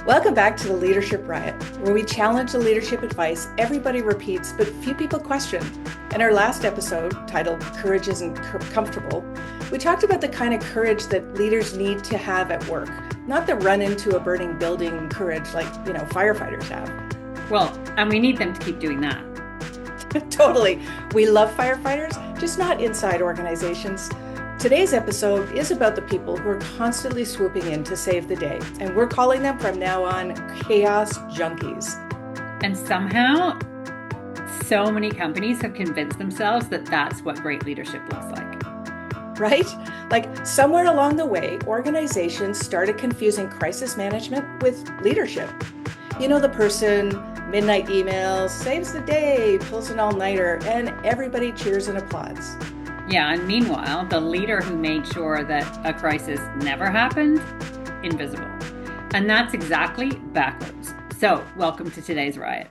Welcome back to the Leadership Riot, where we challenge the leadership advice everybody repeats but few people question. In our last episode, titled Courage Isn't Comfortable, we talked about the kind of courage that leaders need to have at work, not the run into a burning building courage like, firefighters have. Well, and we need them to keep doing that. Totally. We love firefighters, just not inside organizations. Today's episode is about the people who are constantly swooping in to save the day, and we're calling them from now on Chaos Junkies. And somehow, so many companies have convinced themselves that that's what great leadership looks like. Right? Like somewhere along the way, organizations started confusing crisis management with leadership. You know, the person, midnight emails, saves the day, pulls an all-nighter, and everybody cheers and applauds. Yeah, and meanwhile, the leader who made sure that a crisis never happened, invisible. And that's exactly backwards. So, welcome to today's riot.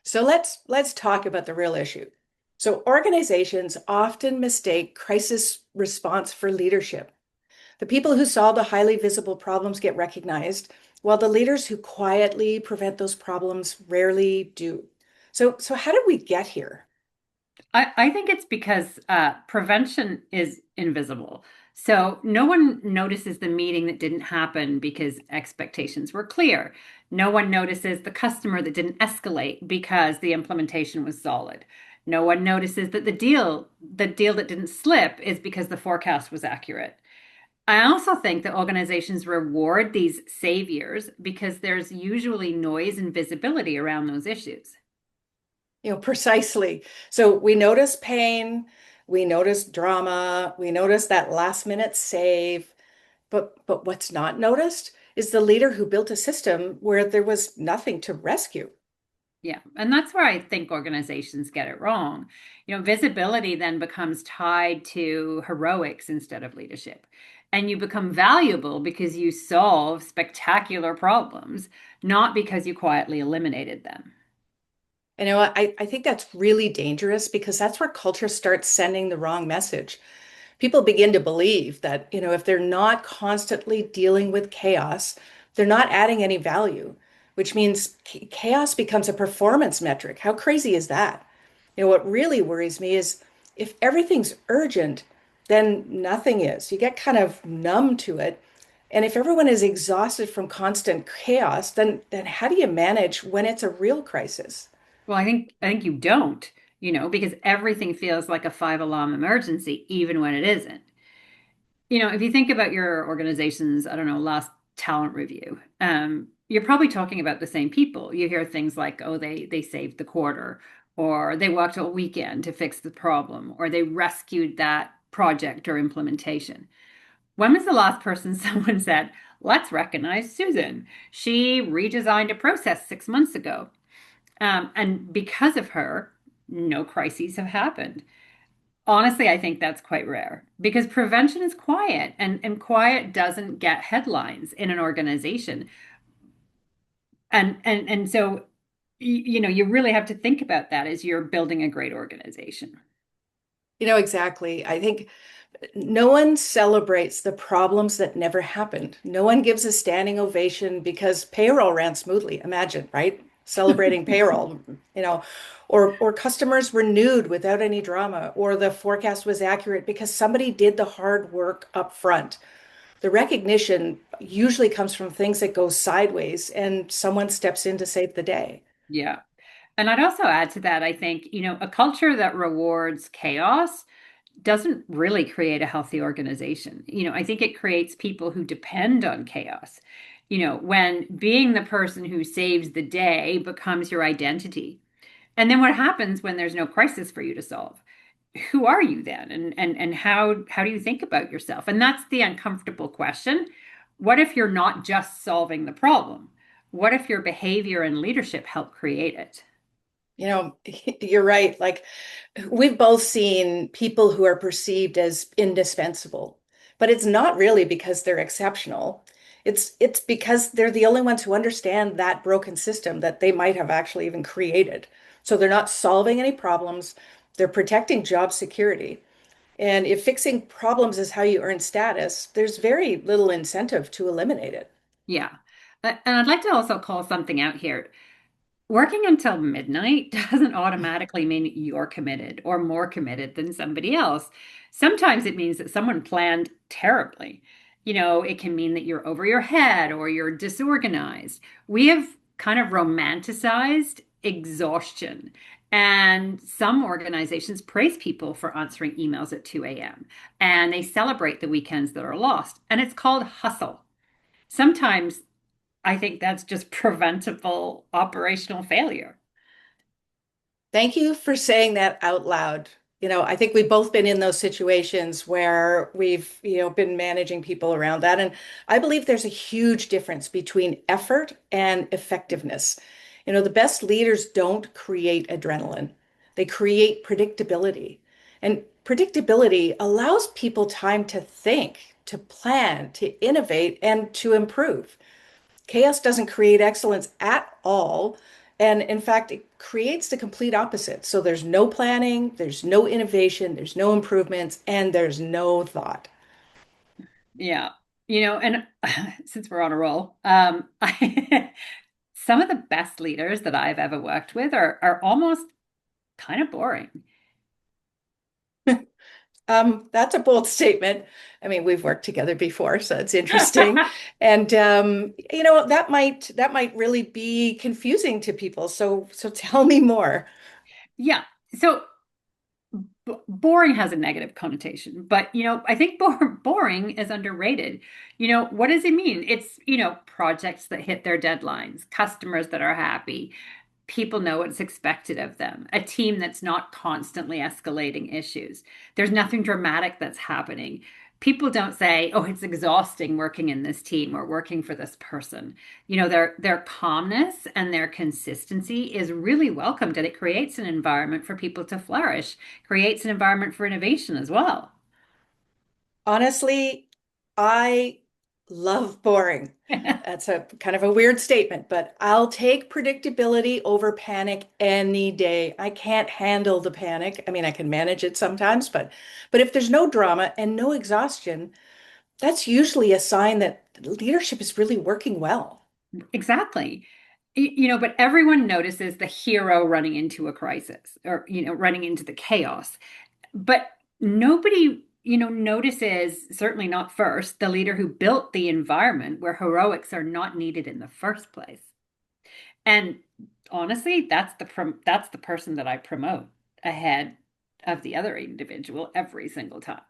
So let's talk about the real issue. So organizations often mistake crisis response for leadership. The people who solve the highly visible problems get recognized, while the leaders who quietly prevent those problems rarely do. So how did we get here? I think it's because prevention is invisible. So no one notices the meeting that didn't happen because expectations were clear. No one notices the customer that didn't escalate because the implementation was solid. No one notices that the deal that didn't slip is because the forecast was accurate. I also think that organizations reward these saviors because there's usually noise and visibility around those issues. Precisely. So we notice pain, we notice drama, we notice that last minute save, but what's not noticed is the leader who built a system where there was nothing to rescue. Yeah. And that's where I think organizations get it wrong. Visibility then becomes tied to heroics instead of leadership. And you become valuable because you solve spectacular problems, not because you quietly eliminated them. I think that's really dangerous because that's where culture starts sending the wrong message. People begin to believe that, if they're not constantly dealing with chaos, they're not adding any value, which means chaos becomes a performance metric. How crazy is that? What really worries me is if everything's urgent, then nothing is. You get kind of numb to it. And if everyone is exhausted from constant chaos, then how do you manage when it's a real crisis? Well, I think you don't, because everything feels like a five-alarm emergency, even when it isn't. If you think about your organization's, I don't know, last talent review, you're probably talking about the same people. You hear things like, oh, they saved the quarter, or they worked all weekend to fix the problem, or they rescued that project or implementation. When was the last person someone said, let's recognize Susan? She redesigned a process 6 months ago. And because of her, no crises have happened. Honestly, I think that's quite rare because prevention is quiet and quiet doesn't get headlines in an organization. And so you really have to think about that as you're building a great organization. Exactly. I think no one celebrates the problems that never happened. No one gives a standing ovation because payroll ran smoothly. Imagine, right? Celebrating payroll, or customers renewed without any drama, or the forecast was accurate because somebody did the hard work up front. The recognition usually comes from things that go sideways and someone steps in to save the day. Yeah. And I'd also add to that, I think, a culture that rewards chaos doesn't really create a healthy organization. I think it creates people who depend on chaos. When being the person who saves the day becomes your identity. And then what happens when there's no crisis for you to solve? Who are you then? And how do you think about yourself? And that's the uncomfortable question. What if you're not just solving the problem? What if your behavior and leadership help create it? You're right. Like we've both seen people who are perceived as indispensable, but it's not really because they're exceptional. It's because they're the only ones who understand that broken system that they might have actually even created. So they're not solving any problems. They're protecting job security. And if fixing problems is how you earn status, there's very little incentive to eliminate it. Yeah. And I'd like to also call something out here. Working until midnight doesn't automatically mean you're committed or more committed than somebody else. Sometimes it means that someone planned terribly. It can mean that you're over your head or you're disorganized. We have kind of romanticized exhaustion. And some organizations praise people for answering emails at 2 a.m. and they celebrate the weekends that are lost. And it's called hustle. Sometimes I think that's just preventable operational failure. Thank you for saying that out loud. I think we've both been in those situations where we've, been managing people around that. And I believe there's a huge difference between effort and effectiveness. The best leaders don't create adrenaline. They create predictability. And predictability allows people time to think, to plan, to innovate, and to improve. Chaos doesn't create excellence at all. And in fact, it creates the complete opposite. So there's no planning, there's no innovation, there's no improvements, and there's no thought. Yeah. And since we're on a roll, some of the best leaders that I've ever worked with are almost kind of boring. That's a bold statement. I mean, we've worked together before, so it's interesting. And that might really be confusing to people. So tell me more. Yeah. So boring has a negative connotation, but I think boring is underrated. What does it mean? It's, projects that hit their deadlines, customers that are happy, people know what's expected of them, a team that's not constantly escalating issues. There's nothing dramatic that's happening. People don't say, "Oh, it's exhausting working in this team or working for this person." Their calmness and their consistency is really welcomed, and it creates an environment for people to flourish, creates an environment for innovation as well. Honestly, I love boring. That's a kind of a weird statement, but I'll take predictability over panic any day. I can't handle the panic. I mean, I can manage it sometimes, but if there's no drama and no exhaustion, that's usually a sign that leadership is really working well. Exactly. But everyone notices the hero running into a crisis or, running into the chaos. But nobody, notices, certainly not first, the leader who built the environment where heroics are not needed in the first place. And honestly, that's the person that I promote ahead of the other individual every single time.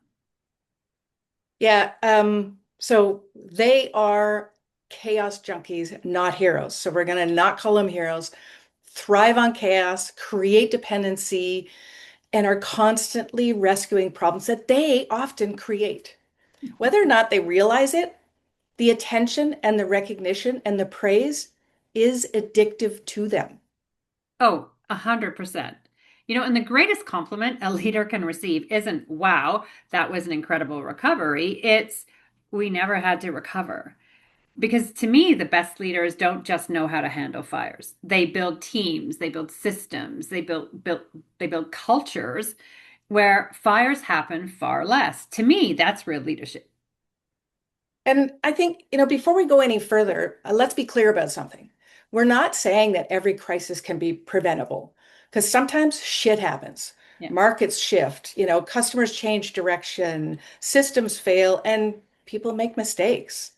Yeah, so they are chaos junkies, not heroes. So we're going to not call them heroes. Thrive on chaos, create dependency, and are constantly rescuing problems that they often create. Whether or not they realize it, the attention and the recognition and the praise is addictive to them. Oh, 100%. And the greatest compliment a leader can receive isn't, wow, that was an incredible recovery. It's, we never had to recover. Because to me, the best leaders don't just know how to handle fires. They build teams, they build systems, they build cultures where fires happen far less. To me, that's real leadership. And I think, before we go any further, let's be clear about something. We're not saying that every crisis can be preventable because sometimes shit happens. Yeah. Markets shift, customers change direction, systems fail, and people make mistakes.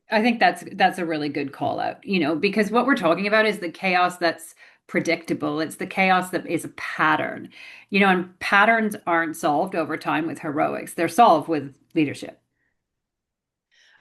I think that's a really good call out, because what we're talking about is the chaos that's predictable. It's the chaos that is a pattern. And patterns aren't solved over time with heroics. They're solved with leadership.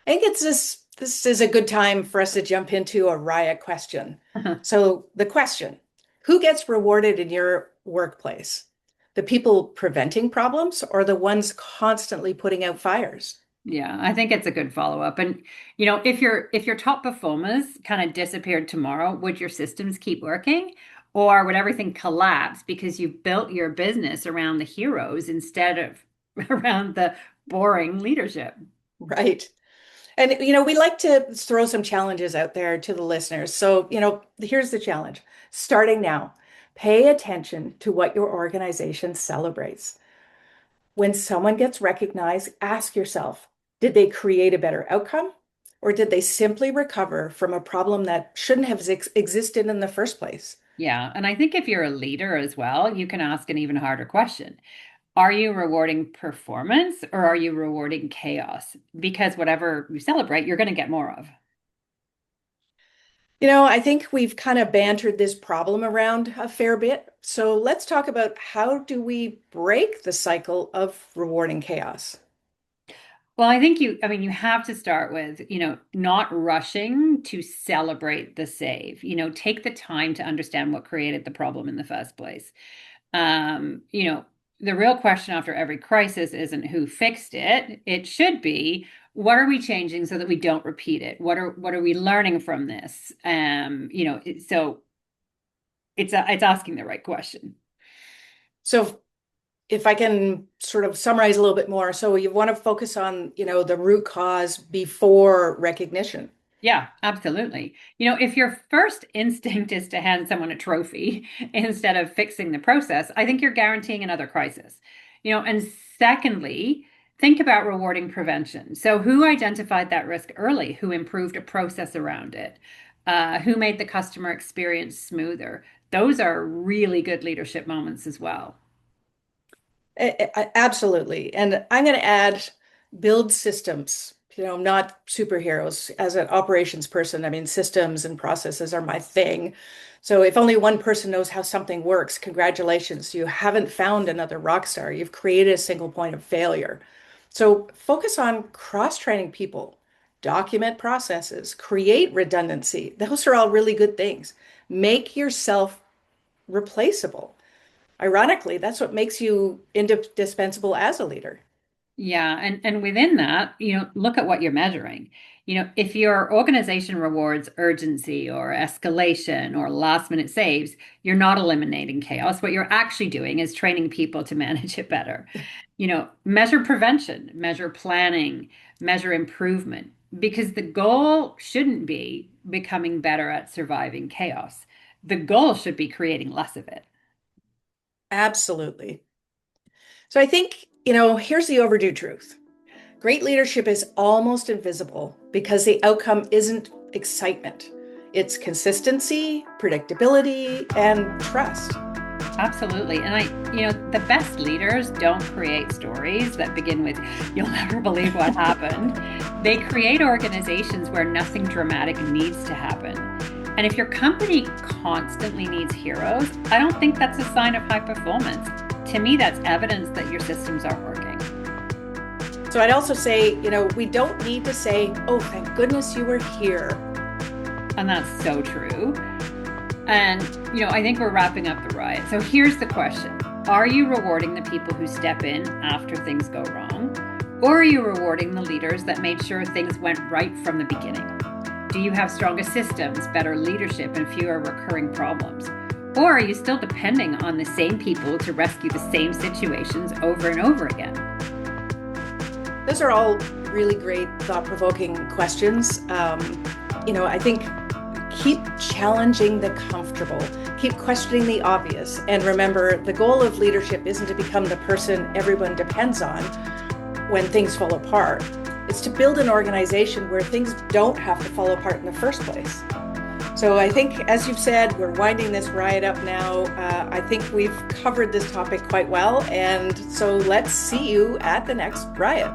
I think this is a good time for us to jump into a riot question. So the question, who gets rewarded in your workplace? The people preventing problems or the ones constantly putting out fires? Yeah, I think it's a good follow-up. And if your top performers kind of disappeared tomorrow, would your systems keep working? Or would everything collapse because you built your business around the heroes instead of around the boring leadership? Right. And we like to throw some challenges out there to the listeners. So, here's the challenge. Starting now, pay attention to what your organization celebrates. When someone gets recognized, ask yourself, did they create a better outcome? Or did they simply recover from a problem that shouldn't have existed in the first place? Yeah. And I think if you're a leader as well, you can ask an even harder question. Are you rewarding performance or are you rewarding chaos? Because whatever you celebrate, you're going to get more of. I think we've kind of bantered this problem around a fair bit. So let's talk about how do we break the cycle of rewarding chaos? Well, I mean, you have to start with, not rushing to celebrate the save. Take the time to understand what created the problem in the first place. Um, you know, the real question after every crisis isn't who fixed it. It should be, what are we changing so that we don't repeat it? What are we learning from this? So it's asking the right question. So if I can sort of summarize a little bit more, so you want to focus on, the root cause before recognition. Yeah, absolutely. If your first instinct is to hand someone a trophy instead of fixing the process, I think you're guaranteeing another crisis. And secondly, think about rewarding prevention. So, who identified that risk early? Who improved a process around it? Who made the customer experience smoother? Those are really good leadership moments as well. Absolutely. And I'm going to add build systems, not superheroes. As an operations person, I mean, systems and processes are my thing. So if only one person knows how something works, congratulations, you haven't found another rock star. You've created a single point of failure. So focus on cross-training people, document processes, create redundancy. Those are all really good things. Make yourself replaceable. Ironically, that's what makes you indispensable as a leader. Yeah, and within that, look at what you're measuring. If your organization rewards urgency or escalation or last minute saves, you're not eliminating chaos. What you're actually doing is training people to manage it better. Measure prevention, measure planning, measure improvement, because the goal shouldn't be becoming better at surviving chaos. The goal should be creating less of it. Absolutely. So I think, here's the overdue truth. Great leadership is almost invisible because the outcome isn't excitement. It's consistency, predictability, and trust. Absolutely. And the best leaders don't create stories that begin with, you'll never believe what happened. They create organizations where nothing dramatic needs to happen. And if your company constantly needs heroes, I don't think that's a sign of high performance. To me, that's evidence that your systems aren't working. So I'd also say, we don't need to say, oh, thank goodness you were here. And that's so true. And, I think we're wrapping up the riot. So here's the question. Are you rewarding the people who step in after things go wrong? Or are you rewarding the leaders that made sure things went right from the beginning? Do you have stronger systems, better leadership, and fewer recurring problems? Or are you still depending on the same people to rescue the same situations over and over again? Those are all really great, thought-provoking questions. I think keep challenging the comfortable, keep questioning the obvious, and remember the goal of leadership isn't to become the person everyone depends on when things fall apart. It's to build an organization where things don't have to fall apart in the first place. So I think, as you've said, we're winding this riot up now. I think we've covered this topic quite well, and so let's see you at the next riot.